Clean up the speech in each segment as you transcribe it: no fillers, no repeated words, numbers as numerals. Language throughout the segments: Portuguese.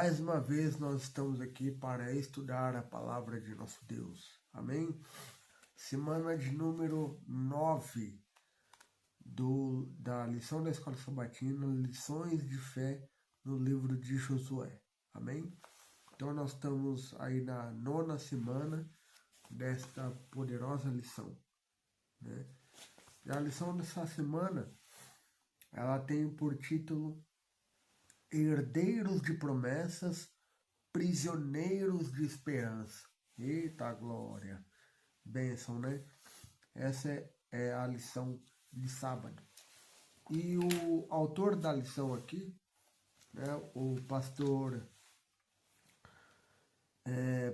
Mais uma vez nós estamos aqui para estudar a palavra de nosso Deus. Amém? Semana de número 9 da lição da Escola Sabatina, Lições de Fé no livro de Josué. Amém? Então nós estamos aí na 9ª semana desta poderosa lição, né? E a lição dessa semana, ela tem por título Herdeiros de promessas, prisioneiros de esperança. Eita glória! Bênção, né? Essa é a lição de sábado. E o autor da lição aqui, né, o pastor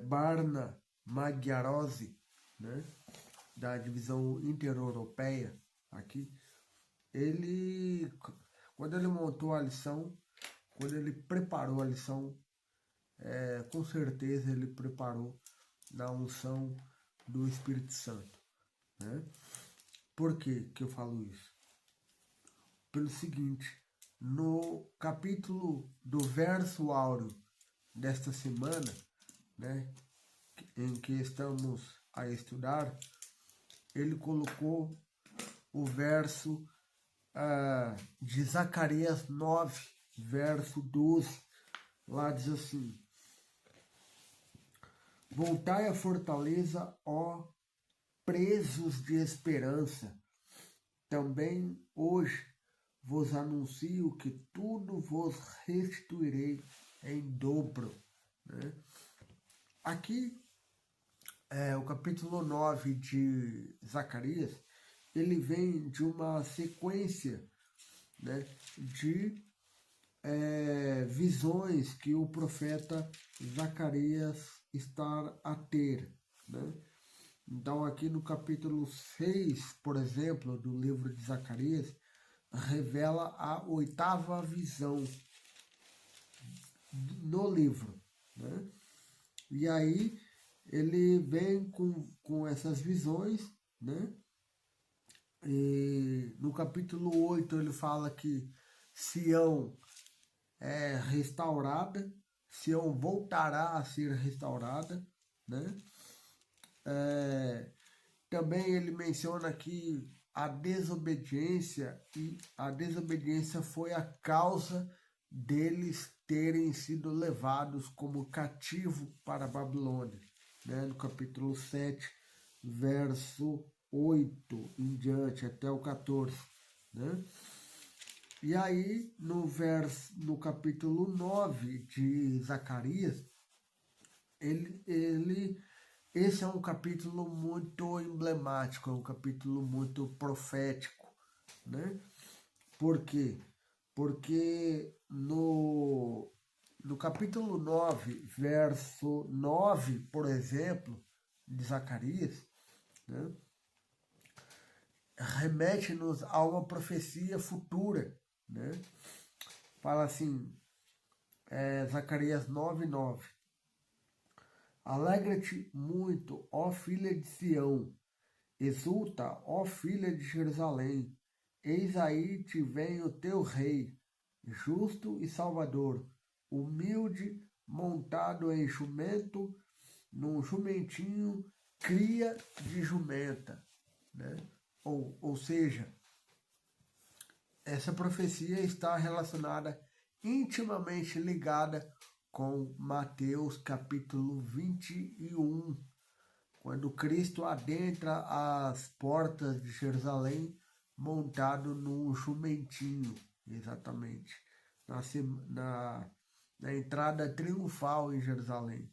Barna Magyarosi, né, da divisão intereuropeia aqui, quando ele montou a lição, quando ele preparou a lição, com certeza ele preparou na unção do Espírito Santo, né? Por que eu falo isso? Pelo seguinte, no capítulo do verso áureo desta semana, né, em que estamos a estudar, ele colocou o verso de Zacarias 9, verso 12, lá diz assim: Voltai à fortaleza, ó presos de esperança. Também hoje vos anuncio que tudo vos restituirei em dobro. Né? Aqui, o capítulo 9 de Zacarias, ele vem de uma sequência, né, de visões que o profeta Zacarias está a ter, né? Então aqui no capítulo 6, por exemplo, do livro de Zacarias, revela a 8ª visão no livro, né? E aí ele vem com essas visões, né? E no capítulo 8 ele fala que Sião é restaurada, Sião voltará a ser restaurada, né? Também ele menciona que a desobediência foi a causa deles terem sido levados como cativo para a Babilônia, né? No capítulo 7, verso 8 em diante, até o 14, né? E aí, no capítulo 9 de Zacarias, esse é um capítulo muito emblemático, é um capítulo muito profético, né? Por quê? Porque no capítulo 9, verso 9, por exemplo, de Zacarias, né, remete-nos a uma profecia futura, né? Fala assim, Zacarias 9:9. Alegra-te muito, ó filha de Sião, exulta, ó filha de Jerusalém, eis aí te vem o teu rei, justo e salvador, humilde, montado em jumento, num jumentinho, cria de jumenta, né? Ou seja, essa profecia está relacionada, intimamente ligada com Mateus capítulo 21, quando Cristo adentra as portas de Jerusalém montado num jumentinho, exatamente, na entrada triunfal em Jerusalém,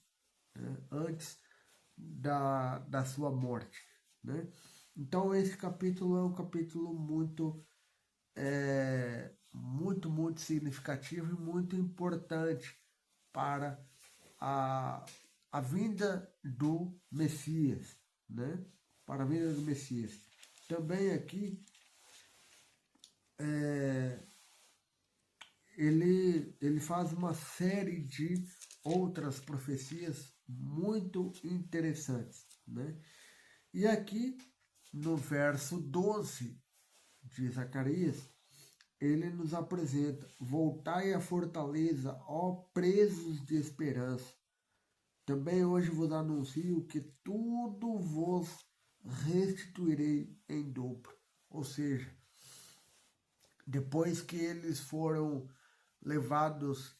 né, antes da sua morte, né? Então esse capítulo é um capítulo muito significativo e muito importante para a vinda do Messias, né? Para a vinda do Messias. Também aqui ele faz uma série de outras profecias muito interessantes, né? E aqui no verso 12 de Zacarias, ele nos apresenta: voltai à fortaleza, ó presos de esperança. Também hoje vos anuncio que tudo vos restituirei em dobro. Ou seja, depois que eles foram levados,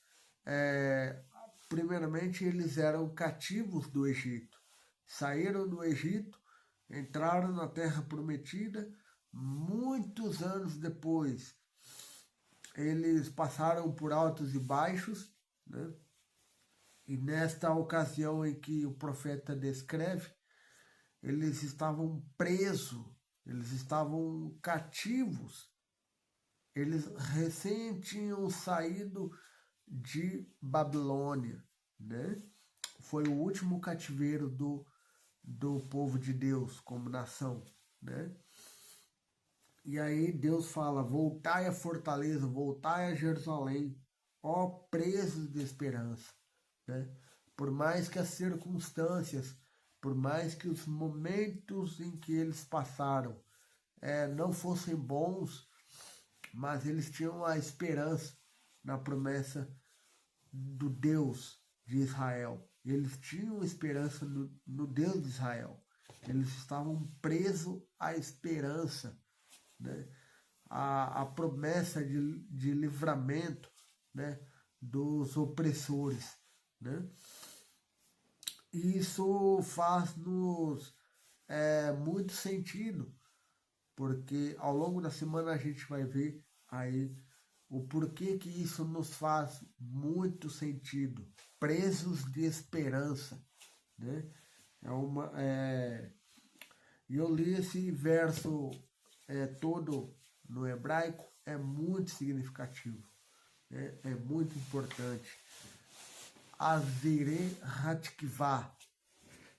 primeiramente eles eram cativos do Egito. Saíram do Egito, entraram na Terra Prometida. Muitos anos depois, eles passaram por altos e baixos, né? E nesta ocasião em que o profeta descreve, eles estavam presos, eles estavam cativos, eles recém tinham saído de Babilônia, né? Foi o último cativeiro do povo de Deus como nação, né? E aí Deus fala: voltai à fortaleza, voltai a Jerusalém, ó presos de esperança, né? Por mais que as circunstâncias, por mais que os momentos em que eles passaram não fossem bons, mas eles tinham a esperança na promessa do Deus de Israel. Eles tinham esperança no Deus de Israel. Eles estavam presos à esperança, né? A promessa de livramento, né? Dos opressores, né? E isso faz-nos muito sentido, porque ao longo da semana a gente vai ver aí o porquê que isso nos faz muito sentido. Presos de esperança, né? E eu li esse verso todo no hebraico, é muito significativo, né? É muito importante. Azere Hatikvah,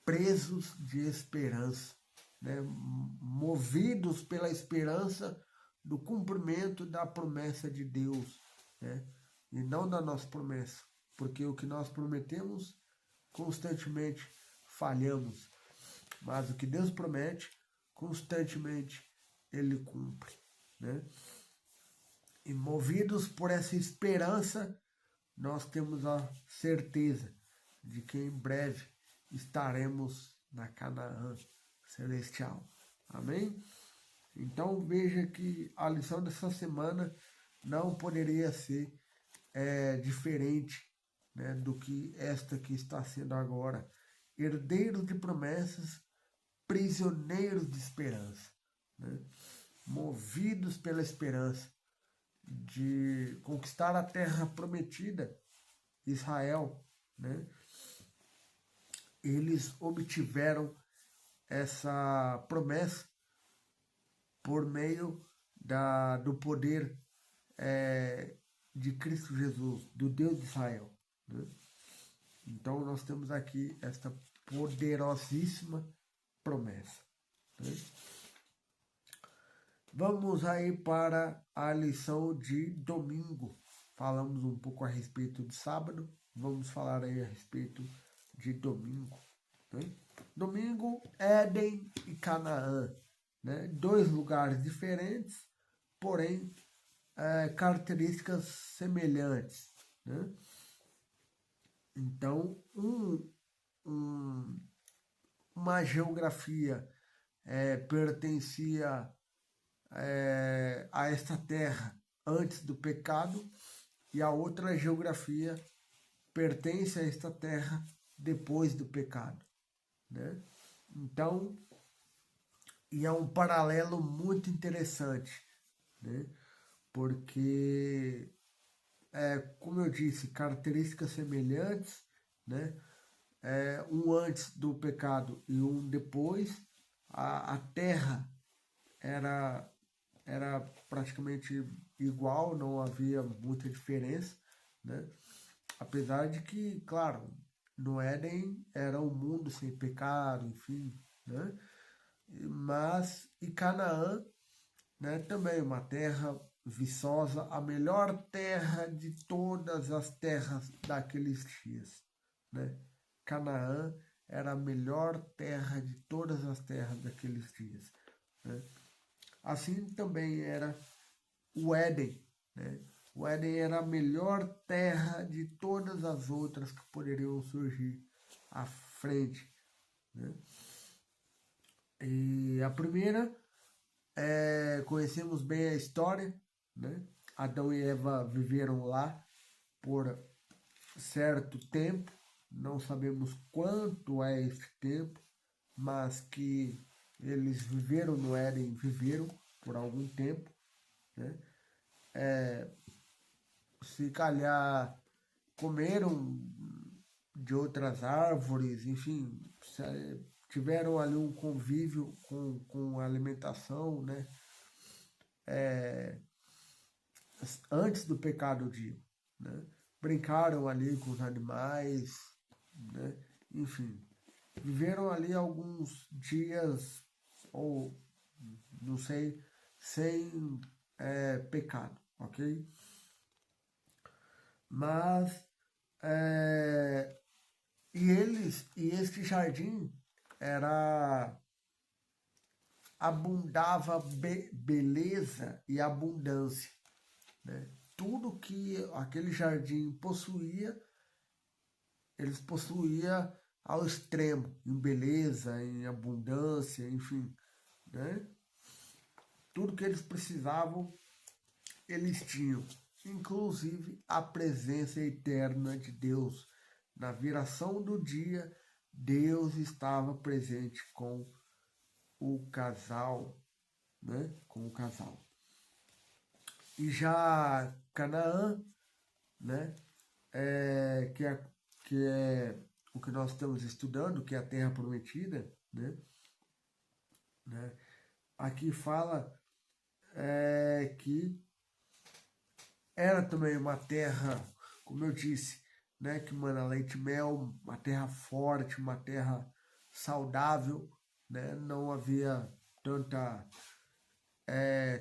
presos de esperança, né? Movidos pela esperança do cumprimento da promessa de Deus, né? E não da nossa promessa, porque o que nós prometemos constantemente falhamos, mas o que Deus promete constantemente Ele cumpre, né? E movidos por essa esperança, nós temos a certeza de que em breve estaremos na Canaã celestial. Amém? Então veja que a lição dessa semana não poderia ser diferente, né, do que esta que está sendo agora. Herdeiros de promessas, prisioneiros de esperança, né? Movidos pela esperança de conquistar a terra prometida, Israel, né? Eles obtiveram essa promessa por meio do poder de Cristo Jesus, do Deus de Israel, né? Então nós temos aqui esta poderosíssima promessa, né? Vamos aí para a lição de domingo. Falamos um pouco a respeito de sábado, vamos falar aí a respeito de domingo, né? Domingo, Éden e Canaã, né? Dois lugares diferentes, porém características semelhantes, né? Então, uma geografia pertencia a esta terra antes do pecado e a outra geografia pertence a esta terra depois do pecado, né? Então, e é um paralelo muito interessante, né? Porque, como eu disse, características semelhantes, né? Um antes do pecado e um depois. A terra era praticamente igual, não havia muita diferença, né? Apesar de que, claro, no Éden era um mundo sem pecado, enfim, né? Mas e Canaã, né, também uma terra viçosa, a melhor terra de todas as terras daqueles dias, né? Canaã era a melhor terra de todas as terras daqueles dias, né? Assim também era o Éden, né? O Éden era a melhor terra de todas as outras que poderiam surgir à frente, né? E a primeira, conhecemos bem a história, né? Adão e Eva viveram lá por certo tempo, não sabemos quanto é esse tempo, mas que eles viveram no Éden, viveram por algum tempo, né? Se calhar comeram de outras árvores, enfim, tiveram ali um convívio com a alimentação, né? Antes do pecado de, né? Brincaram ali com os animais, né? Enfim, viveram ali alguns dias, ou não sei, sem pecado, ok? Mas e este jardim era abundava beleza e abundância, né? Tudo que aquele jardim possuía, eles possuía ao extremo, em beleza, em abundância, enfim, né? Tudo que eles precisavam, eles tinham, inclusive a presença eterna de Deus. Na viração do dia, Deus estava presente com o casal, né? Com o casal. E já Canaã, né? Que é o que nós estamos estudando, que é a terra prometida, né? Aqui fala que era também uma terra, como eu disse, né, que mana leite e mel, uma terra forte, uma terra saudável, né? Não havia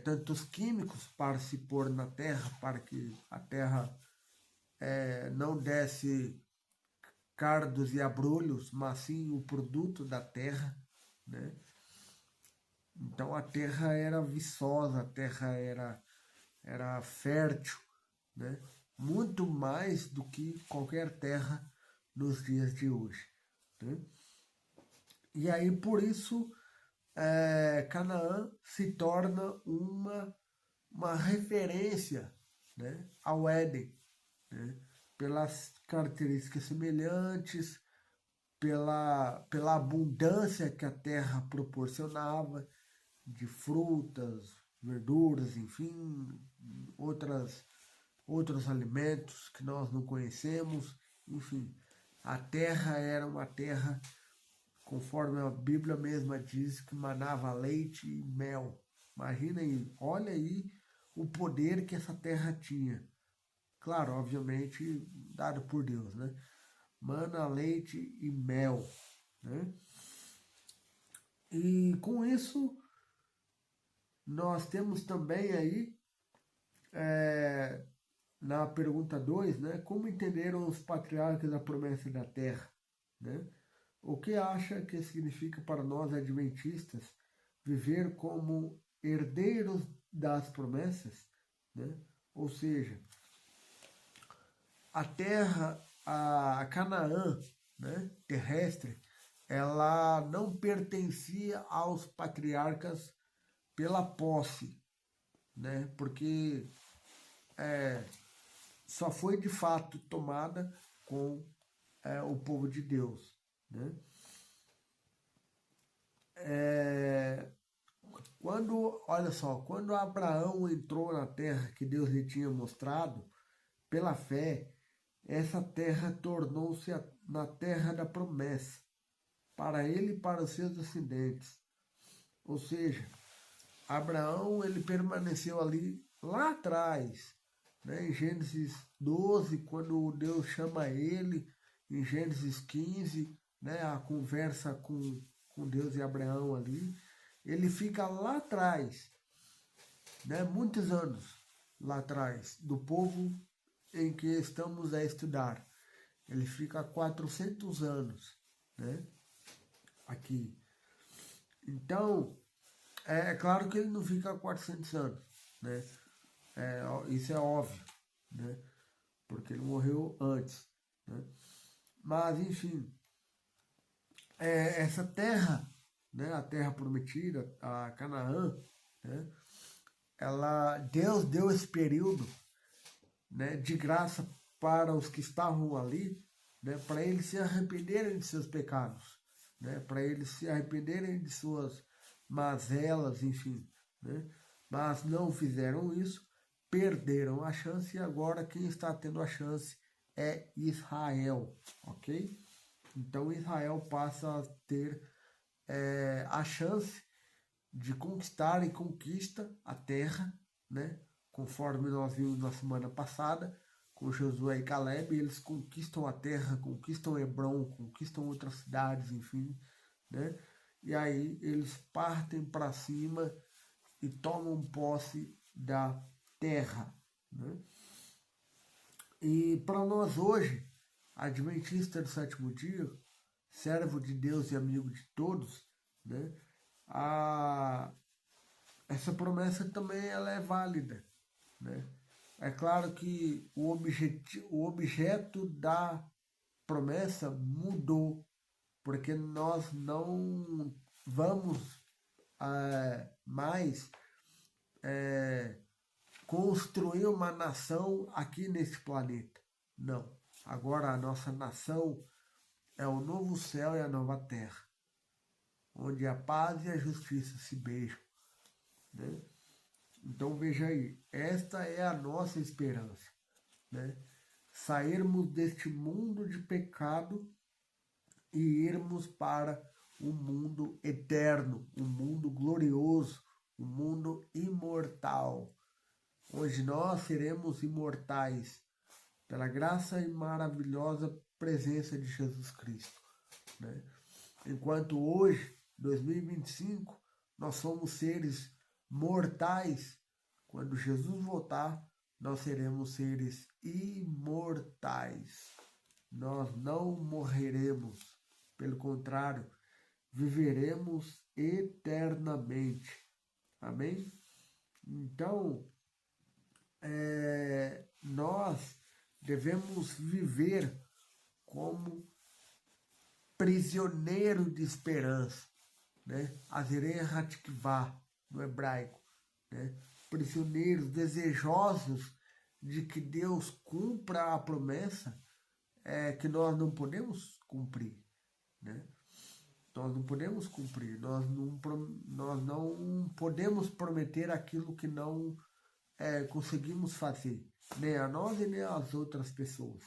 tantos químicos para se pôr na terra, para que a terra não desse cardos e abrolhos, mas sim o produto da terra, né? Então a terra era viçosa, a terra era fértil, né? Muito mais do que qualquer terra nos dias de hoje, né? E aí por isso Canaã se torna uma referência, né, ao Éden, né? Pelas características semelhantes, pela abundância que a terra proporcionava de frutas, verduras, enfim, outros alimentos que nós não conhecemos, enfim. A terra era uma terra, conforme a Bíblia mesma diz, que manava leite e mel. Imagina aí, olha aí o poder que essa terra tinha. Claro, obviamente, dado por Deus, né? Mana, leite e mel, né? E com isso, nós temos também aí, na pergunta 2, né? Como entenderam os patriarcas a promessa da terra, né? O que acha que significa para nós adventistas viver como herdeiros das promessas, né? Ou seja, a terra, a Canaã, né, terrestre, ela não pertencia aos patriarcas pela posse, né? Porque só foi de fato tomada com o povo de Deus, né? Olha só, quando Abraão entrou na terra que Deus lhe tinha mostrado, pela fé, essa terra tornou-se na terra da promessa, para ele e para os seus descendentes. Ou seja, Abraão ele permaneceu ali lá atrás, né? Em Gênesis 12, quando Deus chama ele, em Gênesis 15, né? A conversa com Deus e Abraão ali, ele fica lá atrás, né? Muitos anos lá atrás, do povo em que estamos a estudar. Ele fica 400 anos, né? Aqui. Então, é claro que ele não fica 400 anos, né? Isso é óbvio, né? Porque ele morreu antes, né? Mas, enfim, essa terra, né, a terra prometida, a Canaã, né, Deus deu esse período, né, de graça para os que estavam ali, né, para eles se arrependerem de seus pecados, né, para eles se arrependerem de suas mazelas, enfim, né, mas não fizeram isso, perderam a chance e agora quem está tendo a chance é Israel, ok? Então Israel passa a ter a chance de conquistar e conquista a terra, né? Conforme nós vimos na semana passada, com Josué e Caleb, eles conquistam a terra, conquistam Hebron, conquistam outras cidades, enfim, né? E aí eles partem para cima e tomam posse da terra, né? E para nós hoje, adventista do sétimo dia, servo de Deus e amigo de todos, né? Essa promessa também ela é válida, né? É claro que o objeto da promessa mudou, porque nós não vamos mais construir uma nação aqui nesse planeta. Não. Agora a nossa nação é o novo céu e a nova terra, onde a paz e a justiça se beijam, né? Então veja aí, esta é a nossa esperança, né? Sairmos deste mundo de pecado e irmos para um mundo eterno, um mundo glorioso, um mundo imortal, onde nós seremos imortais pela graça e maravilhosa presença de Jesus Cristo, né? Enquanto hoje, 2025, nós somos seres mortais, quando Jesus voltar, nós seremos seres imortais. Nós não morreremos, pelo contrário, viveremos eternamente. Amém? Então, nós devemos viver como prisioneiro de esperança, né? Azerei Hatikvá, no hebraico, né? Prisioneiros desejosos de que Deus cumpra a promessa que nós não podemos cumprir, né? Nós não podemos cumprir, nós não podemos prometer aquilo que não conseguimos fazer, nem a nós e nem às outras pessoas,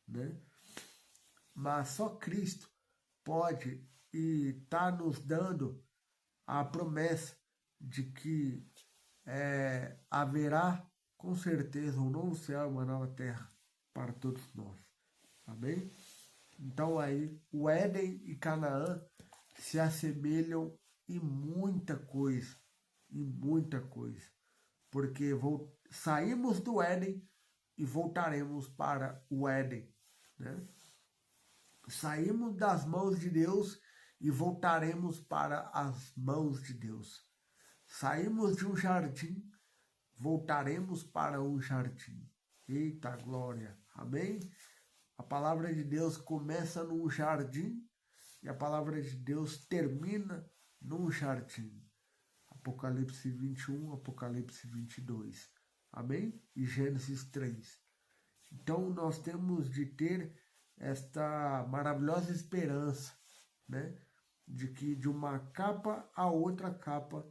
né? Mas só Cristo pode e está nos dando a promessa de que haverá com certeza um novo céu e uma nova terra para todos nós. Amém? Então aí o Éden e Canaã se assemelham em muita coisa, porque saímos do Éden e voltaremos para o Éden, né? Saímos das mãos de Deus e voltaremos para as mãos de Deus. Saímos de um jardim, voltaremos para um jardim. Eita glória! Amém? A palavra de Deus começa num jardim e a palavra de Deus termina num jardim. Apocalipse 21, Apocalipse 22. Amém? E Gênesis 3. Então nós temos de ter esta maravilhosa esperança, né? De que de uma capa a outra capa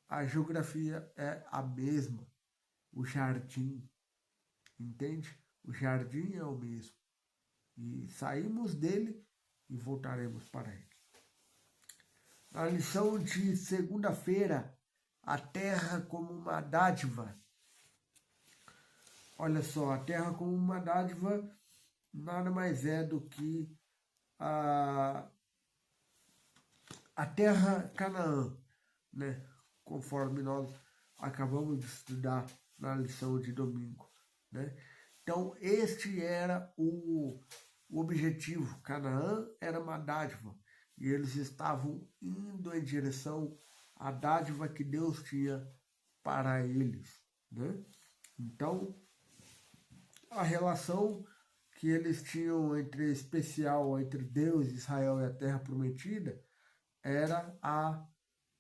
a geografia é a mesma. O jardim, entende? O jardim é o mesmo. E saímos dele e voltaremos para ele. Na lição de segunda-feira, a terra como uma dádiva. Olha só, a terra como uma dádiva nada mais é do que a terra Canaã, né? Conforme nós acabamos de estudar na lição de domingo, né? Então, este era o objetivo. Canaã era uma dádiva e eles estavam indo em direção à dádiva que Deus tinha para eles, né? Então, a relação que eles tinham especial entre Deus, Israel e a Terra Prometida era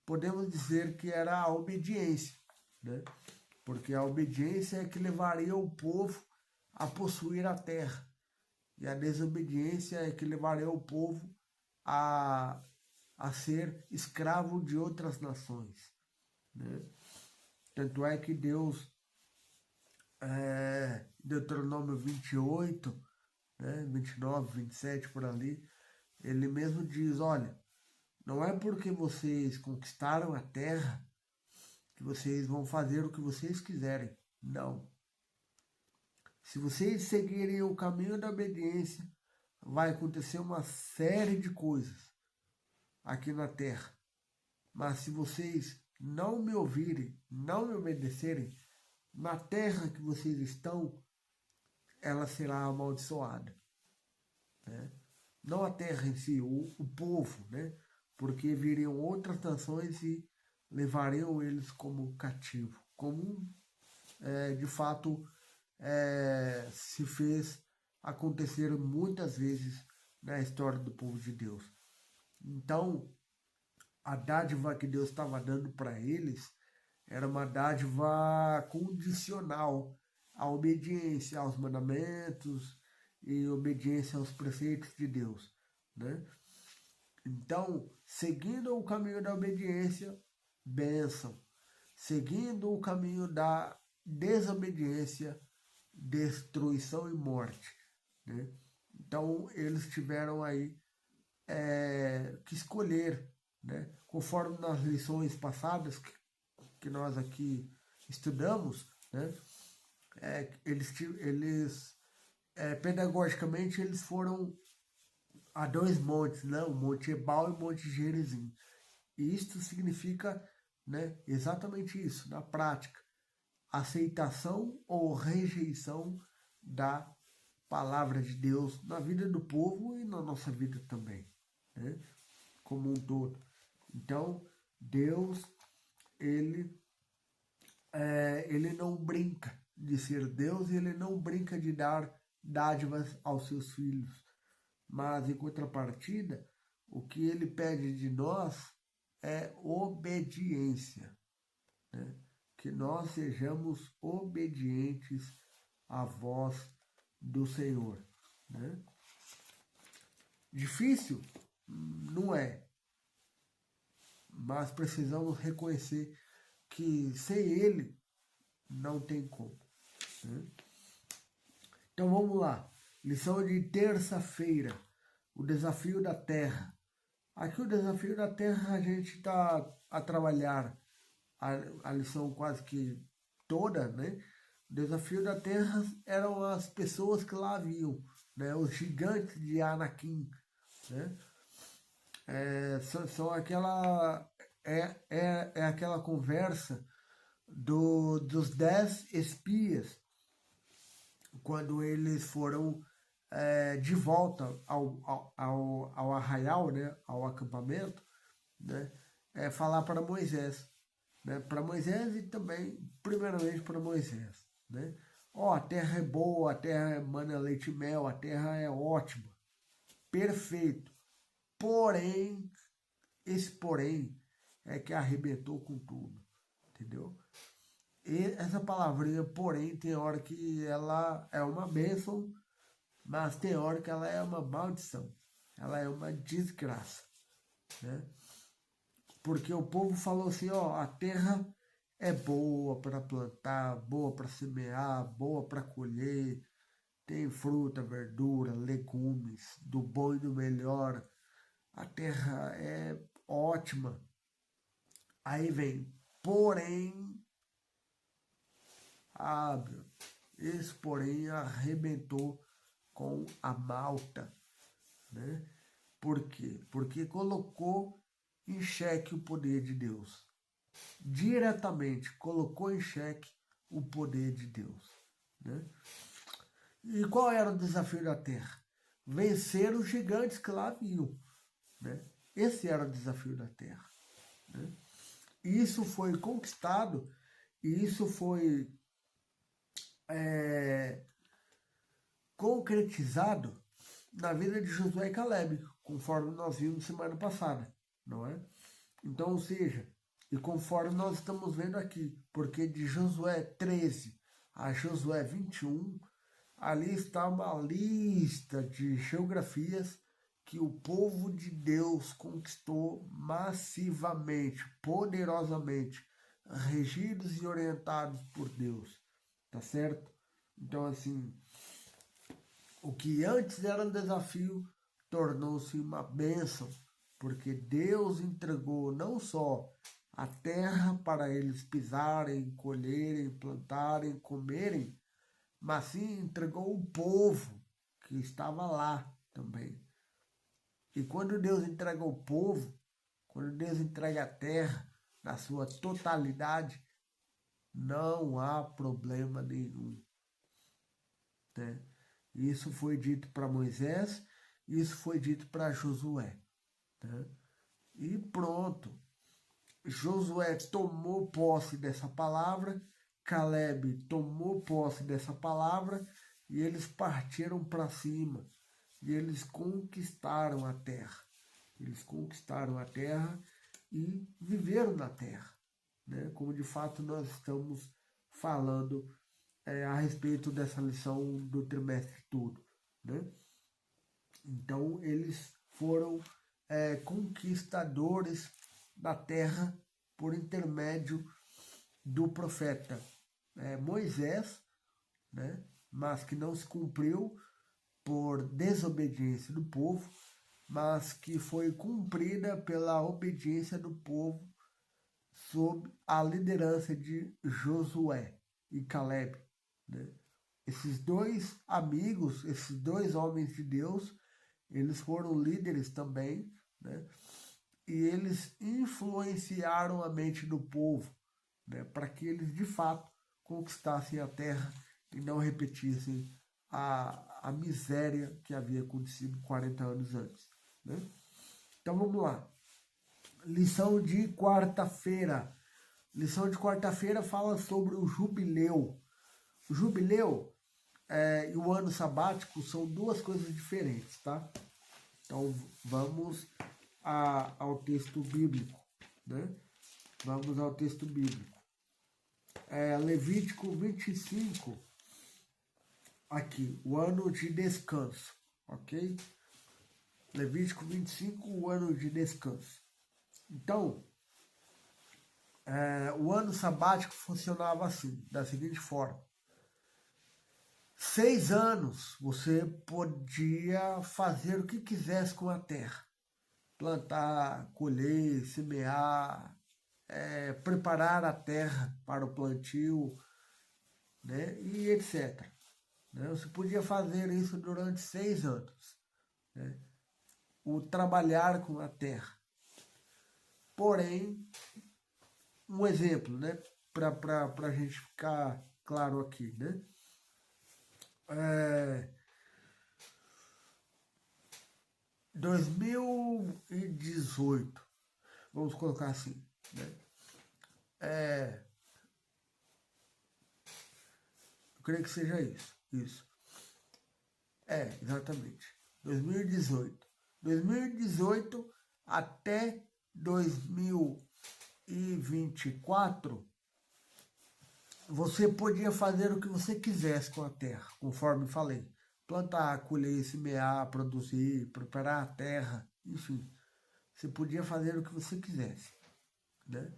podemos dizer que era a obediência, né? Porque a obediência é que levaria o povo a possuir a terra, e a desobediência é que levaria o povo a, a ser escravo de outras nações, né? Tanto é que Deus, Deuteronômio 28, né, 29, 27, por ali, ele mesmo diz, olha, não é porque vocês conquistaram a terra que vocês vão fazer o que vocês quiserem. Não. Se vocês seguirem o caminho da obediência, vai acontecer uma série de coisas aqui na terra. Mas se vocês não me ouvirem, não me obedecerem, na terra que vocês estão, ela será amaldiçoada, né? Não a terra em si, o povo, né? Porque viriam outras nações e levariam eles como cativo, como de fato se fez acontecer muitas vezes na história do povo de Deus. Então, a dádiva que Deus estava dando para eles era uma dádiva condicional à obediência aos mandamentos e obediência aos preceitos de Deus, né? Então, seguindo o caminho da obediência, bênção. Seguindo o caminho da desobediência, destruição e morte, né? Então, eles tiveram aí que escolher, né? Conforme nas lições passadas que nós aqui estudamos, né? Pedagogicamente, eles foram a dois montes, né? O Monte Ebal e o Monte Gerizim. E isto significa, né, exatamente isso, na prática. Aceitação ou rejeição da palavra de Deus na vida do povo e na nossa vida também, né? Como um todo. Então, Deus, ele não brinca de ser Deus e ele não brinca de dar dádivas aos seus filhos. Mas, em contrapartida, o que ele pede de nós é obediência, né? Que nós sejamos obedientes à voz do Senhor, né? Difícil? Não é. Mas precisamos reconhecer que sem Ele não tem como, né? Então vamos lá. Lição de terça-feira. O desafio da terra. Aqui o desafio da terra a gente está a trabalhar a lição quase que toda, né? O desafio da terra eram as pessoas que lá haviam, né? Os gigantes de Anakim, né? São aquela aquela conversa dos 10 espias quando eles foram de volta ao arraial, né, ao acampamento, né, falar para Moisés, né, para Moisés e também, primeiramente, para Moisés, né? Ó, a terra é boa, a terra é mana leite e mel, a terra é ótima, perfeito. Porém, esse porém é que arrebentou com tudo, entendeu? E essa palavrinha, porém, tem hora que ela é uma bênção, mas tem hora que ela é uma maldição, ela é uma desgraça, né? Porque o povo falou assim, ó, a terra é boa para plantar, boa para semear, boa para colher, tem fruta, verdura, legumes, do bom e do melhor, a terra é ótima. Aí vem, porém, esse porém arrebentou com a malta, né? Por quê? Porque colocou em xeque o poder de Deus. Diretamente colocou em xeque o poder de Deus, né? E qual era o desafio da terra? Vencer os gigantes que lá haviam, né? Esse era o desafio da terra, né? Isso foi conquistado E isso foi concretizado na vida de Josué e Caleb, conforme nós vimos semana passada, não é? Então, ou seja, e conforme nós estamos vendo aqui, porque de Josué 13 a Josué 21, ali está uma lista de geografias que o povo de Deus conquistou massivamente, poderosamente, regidos e orientados por Deus, tá certo? Então, assim, o que antes era um desafio tornou-se uma bênção, porque Deus entregou não só a terra para eles pisarem, colherem, plantarem, comerem, mas sim entregou o povo que estava lá também. E quando Deus entrega o povo, quando Deus entrega a terra na sua totalidade, não há problema nenhum, né? Isso foi dito para Moisés, isso foi dito para Josué, né? E pronto. Josué tomou posse dessa palavra, Caleb tomou posse dessa palavra e eles partiram para cima. E eles conquistaram a terra. Eles conquistaram a terra e viveram na terra, né? Como de fato nós estamos falando a respeito dessa lição do trimestre todo, né? Então eles foram conquistadores da terra por intermédio do profeta Moisés, né? Mas que não se cumpriu por desobediência do povo, mas que foi cumprida pela obediência do povo sob a liderança de Josué e Caleb, né? Esses dois amigos, esses dois homens de Deus, eles foram líderes também, né? E eles influenciaram a mente do povo, né? Para que eles de fato conquistassem a terra e não repetissem a miséria que havia acontecido 40 anos antes, né? Então vamos lá. Lição de quarta-feira. Lição de quarta-feira fala sobre o jubileu. O jubileu e o ano sabático são duas coisas diferentes, tá? Então vamos ao texto bíblico, né? Vamos ao texto bíblico. Levítico 25, aqui, o ano de descanso, ok? Levítico 25, o ano de descanso. Então, o ano sabático funcionava assim, da seguinte forma. 6 anos você podia fazer o que quisesse com a terra. Plantar, colher, semear, preparar a terra para o plantio, né? E etc. Né? Você podia fazer isso durante 6 anos. Né? O trabalhar com a terra. Porém, um exemplo, né? Para a gente ficar claro aqui, né? 2018, vamos colocar assim, né? Eu creio que seja isso. Exatamente. 2018. 2018 até 2024, você podia fazer o que você quisesse com a terra, conforme falei. Plantar, colher, semear, produzir, preparar a terra, enfim. Você podia fazer o que você quisesse, né?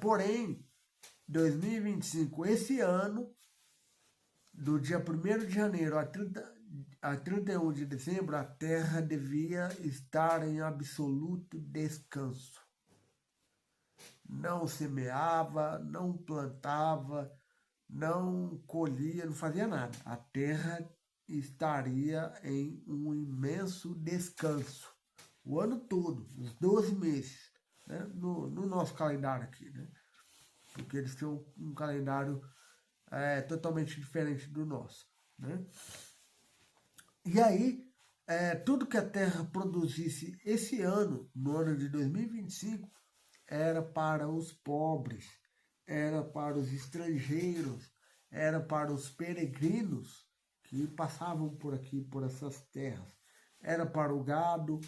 Porém, 2025, esse ano, do dia 1º de janeiro a 31 de dezembro, a terra devia estar em absoluto descanso. Não semeava, não plantava, não colhia, não fazia nada. A terra estaria em um imenso descanso. O ano todo, os 12 meses, né? No nosso calendário aqui, né? Porque eles têm um calendário totalmente diferente do nosso, né? E aí, tudo que a terra produzisse esse ano, no ano de 2025, era para os pobres, era para os estrangeiros, era para os peregrinos que passavam por aqui, por essas terras. Era para o gado,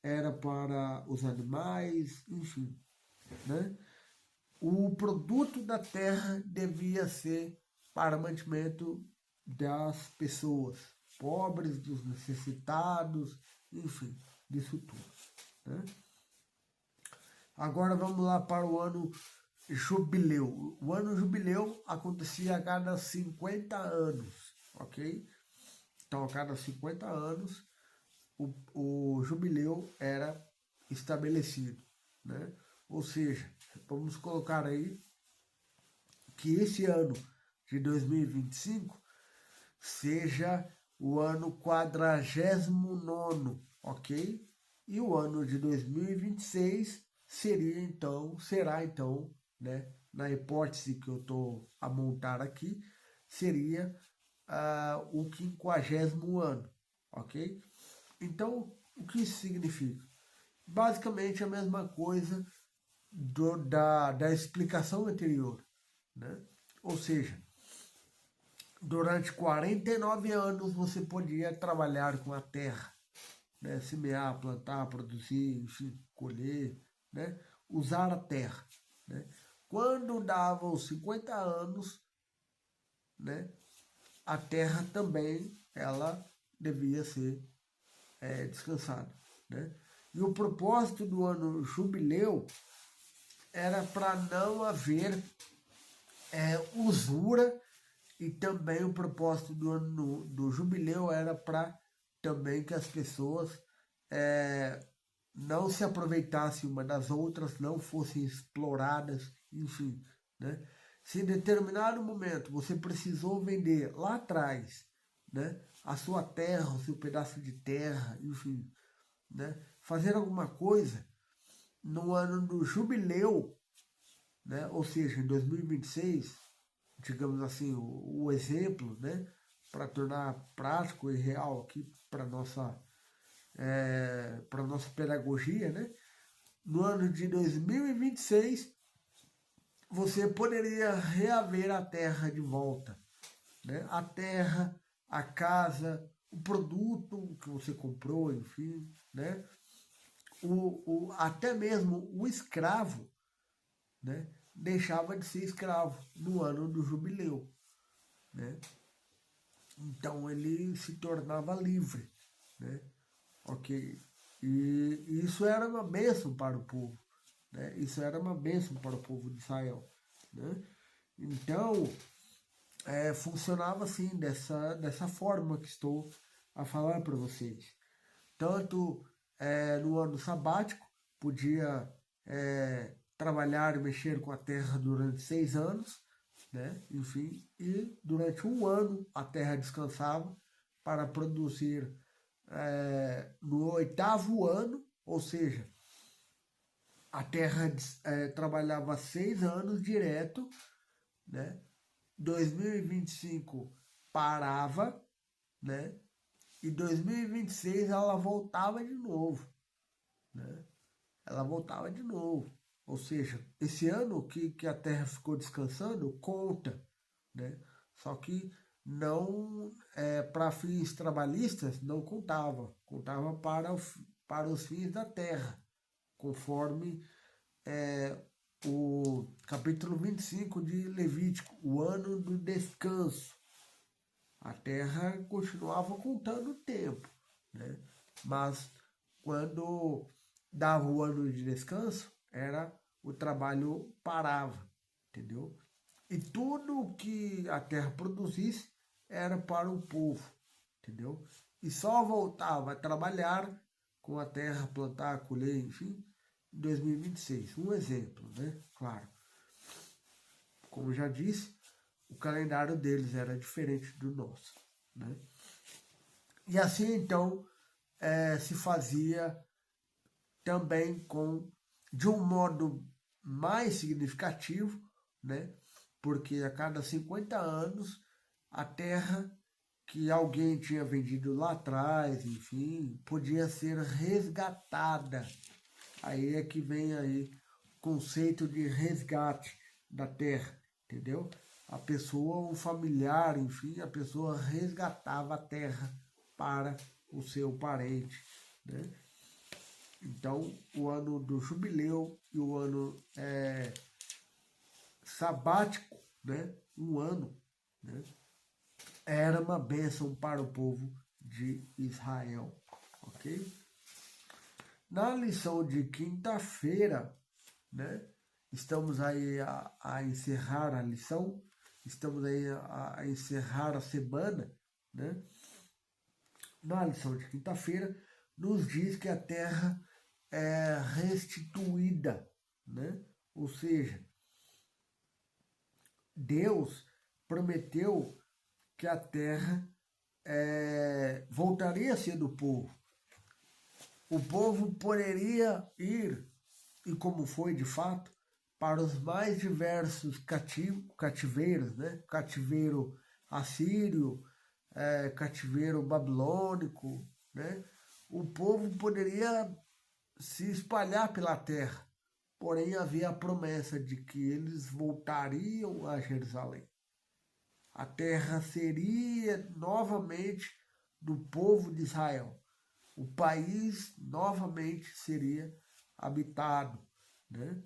era para os animais, enfim, né? O produto da terra devia ser para mantimento das pessoas pobres, dos necessitados, enfim, disso tudo, né? Agora vamos lá para o ano jubileu. O ano jubileu acontecia a cada 50 anos, ok? Então, a cada 50 anos, o jubileu era estabelecido, né? Ou seja, vamos colocar aí que esse ano de 2025 seja o ano 49º, ok? E o ano de 2026 será então, né, na hipótese que eu estou a montar aqui, seria o 50º ano, ok? Então, o que isso significa? Basicamente a mesma coisa da explicação anterior, né? Ou seja, durante 49 anos você podia trabalhar com a terra, né? Semear, plantar, produzir, enfim, colher, né? Usar a terra, né? Quando dava os 50 anos, né? A terra também ela devia ser descansada, né? E o propósito do ano jubileu era para não haver usura, e também o propósito do ano do jubileu era para também que as pessoas não se aproveitassem uma das outras, não fossem exploradas, enfim, né? Se em determinado momento você precisou vender lá atrás, né, a sua terra, o seu pedaço de terra, enfim, né, fazer alguma coisa no ano do jubileu, né, ou seja, em 2026, digamos assim, o exemplo, né, para tornar prático e real aqui para nossa pedagogia, né, no ano de 2026 você poderia reaver a terra de volta, né? A terra, a casa, o produto que você comprou, enfim, né? Até mesmo o escravo, né? Deixava de ser escravo no ano do jubileu, né? Então ele se tornava livre, né? Ok? E isso era uma bênção para o povo, né? Isso era uma bênção para o povo de Israel, né? Então, funcionava assim, dessa forma que estou a falar para vocês. Tanto no ano sabático, podia trabalhar e mexer com a terra durante 6 anos, né? Enfim, e durante um ano a terra descansava para produzir no 8º ano, ou seja, a terra trabalhava 6 anos direto, né? 2025 parava, né? E 2026 ela voltava de novo, né? Ela voltava de novo. Ou seja, esse ano que a Terra ficou descansando conta, né? Só que não para fins trabalhistas não contava, contava para os fins da Terra, conforme o capítulo 25 de Levítico, o ano do descanso. A Terra continuava contando o tempo, né? Mas quando dava o ano de descanso, o trabalho parava, entendeu? E tudo que a Terra produzisse era para o povo, entendeu? E só voltava a trabalhar com a terra, plantar, colher, enfim, em 2026. Um exemplo, né? Claro. Como já disse, o calendário deles era diferente do nosso, né? E assim, então, se fazia também de um modo mais significativo, né? Porque a cada 50 anos, a terra que alguém tinha vendido lá atrás, enfim, podia ser resgatada. Aí é que vem aí o conceito de resgate, da terra, entendeu? A pessoa, um familiar, enfim, a pessoa resgatava a terra para o seu parente, né? Então, o ano do jubileu e o ano sabático, né? Um ano, né? Era uma bênção para o povo de Israel, ok? Na lição de quinta-feira, né? Estamos aí a encerrar a lição, estamos aí a encerrar a semana, né? Na lição de quinta-feira, nos diz que a terra é restituída, né? Ou seja, Deus prometeu que a terra voltaria a ser do povo. O povo poderia ir, e como foi de fato, para os mais diversos cativeiros, né? Cativeiro assírio, cativeiro babilônico, né? O povo poderia se espalhar pela terra, porém havia a promessa de que eles voltariam a Jerusalém. A terra seria novamente do povo de Israel. O país novamente seria habitado, né?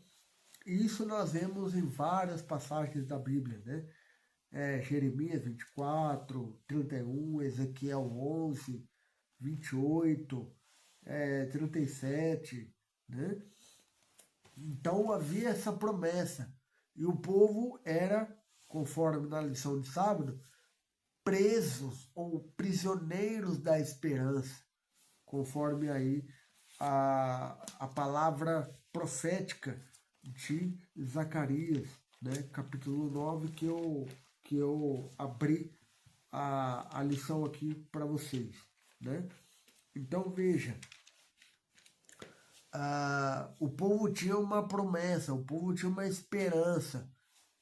Isso nós vemos em várias passagens da Bíblia, né? Jeremias 24, 31, Ezequiel 11, 28, 37, né? Então havia essa promessa. E o povo era, conforme na lição de sábado, presos ou prisioneiros da esperança, conforme aí a palavra profética de Zacarias, né? Capítulo 9, que eu abri a lição aqui para vocês, né? Então veja, o povo tinha uma promessa, o povo tinha uma esperança,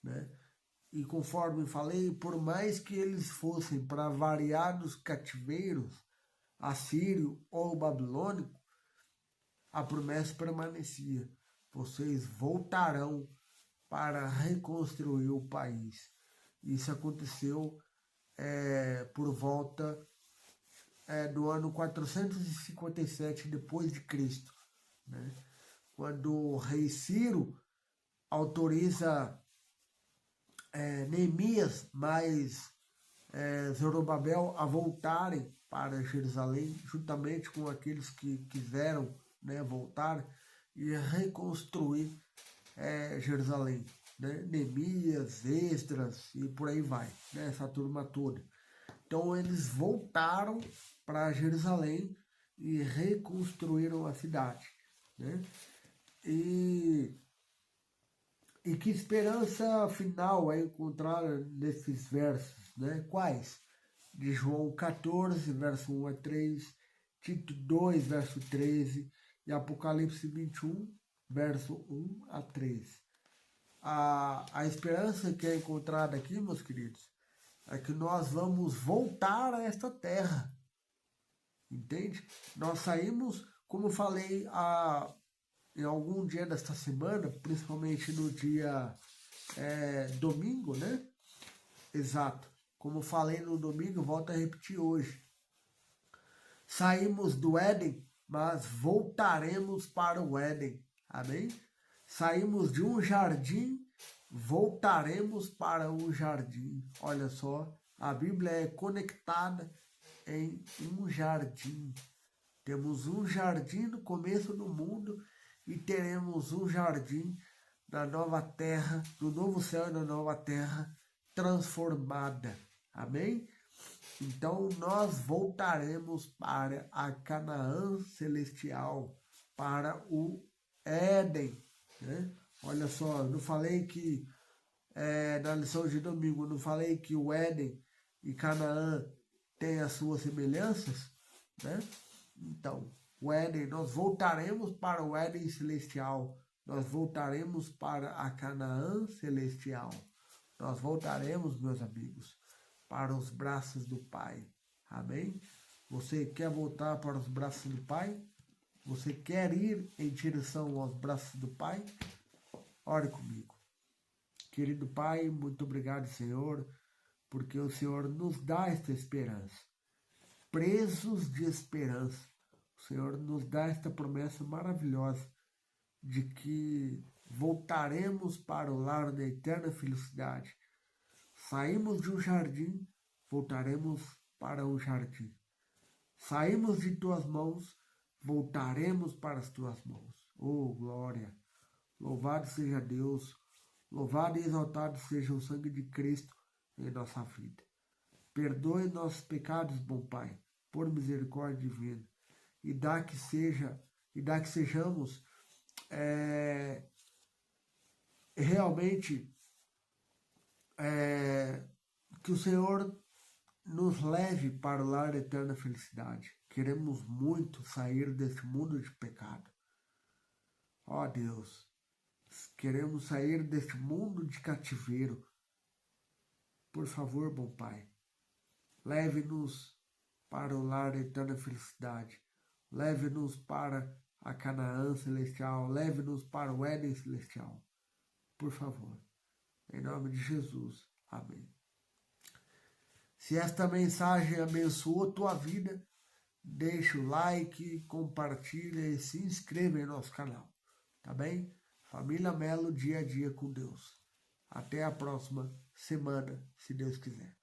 né? E conforme falei, por mais que eles fossem para variados cativeiros, assírio ou babilônico, a promessa permanecia. Vocês voltarão para reconstruir o país. Isso aconteceu por volta do ano 457 depois de Cristo, né? Quando o rei Ciro autoriza Neemias mais Zorobabel a voltarem para Jerusalém, juntamente com aqueles que quiseram, né, voltar e reconstruir Jerusalém, né? Neemias, Esdras e por aí vai, né? Essa turma toda. Então eles voltaram para Jerusalém e reconstruíram a cidade, né? E que esperança final é encontrada nesses versos, né? Quais? De João 14, verso 1 a 3, Tito 2, verso 13 e Apocalipse 21, verso 1 a 3. A esperança que é encontrada aqui, meus queridos, é que nós vamos voltar a esta terra, entende? Nós saímos, como eu falei em algum dia desta semana, principalmente no dia domingo, né? Exato. Como eu falei no domingo, volto a repetir hoje. Saímos do Éden, mas voltaremos para o Éden. Amém? Saímos de um jardim, voltaremos para o jardim. Olha só, a Bíblia é conectada em um jardim. Temos um jardim no começo do mundo e teremos um jardim na nova terra, no novo céu e na nova terra transformada. Amém? Então nós voltaremos para a Canaã celestial, para o Éden, né? Olha só, eu não falei que na lição de domingo, eu não falei que o Éden e Canaã têm as suas semelhanças, né? Então, o Éden, nós voltaremos para o Éden celestial, nós voltaremos para a Canaã celestial, nós voltaremos, meus amigos, para os braços do Pai. Amém? Você quer voltar para os braços do Pai? Você quer ir em direção aos braços do Pai? Ore comigo. Querido Pai, muito obrigado, Senhor, porque o Senhor nos dá esta esperança. Presos de esperança, o Senhor nos dá esta promessa maravilhosa de que voltaremos para o lar da eterna felicidade. Saímos de um jardim, voltaremos para um jardim. Saímos de tuas mãos, voltaremos para as tuas mãos. Oh, glória! Louvado seja Deus, louvado e exaltado seja o sangue de Cristo em nossa vida. Perdoe nossos pecados, bom Pai, por misericórdia divina, e dá que sejamos realmente que o Senhor nos leve para o lar da eterna felicidade. Queremos muito sair deste mundo de pecado. Ó Deus, queremos sair deste mundo de cativeiro. Por favor, bom Pai, leve-nos para o lar da eterna felicidade. Leve-nos para a Canaã celestial. Leve-nos para o Éden celestial. Por favor. Em nome de Jesus. Amém. Se esta mensagem abençoou tua vida, deixa o like, compartilha e se inscreva em nosso canal. Tá bem? Família Melo, dia a dia com Deus. Até a próxima semana, se Deus quiser.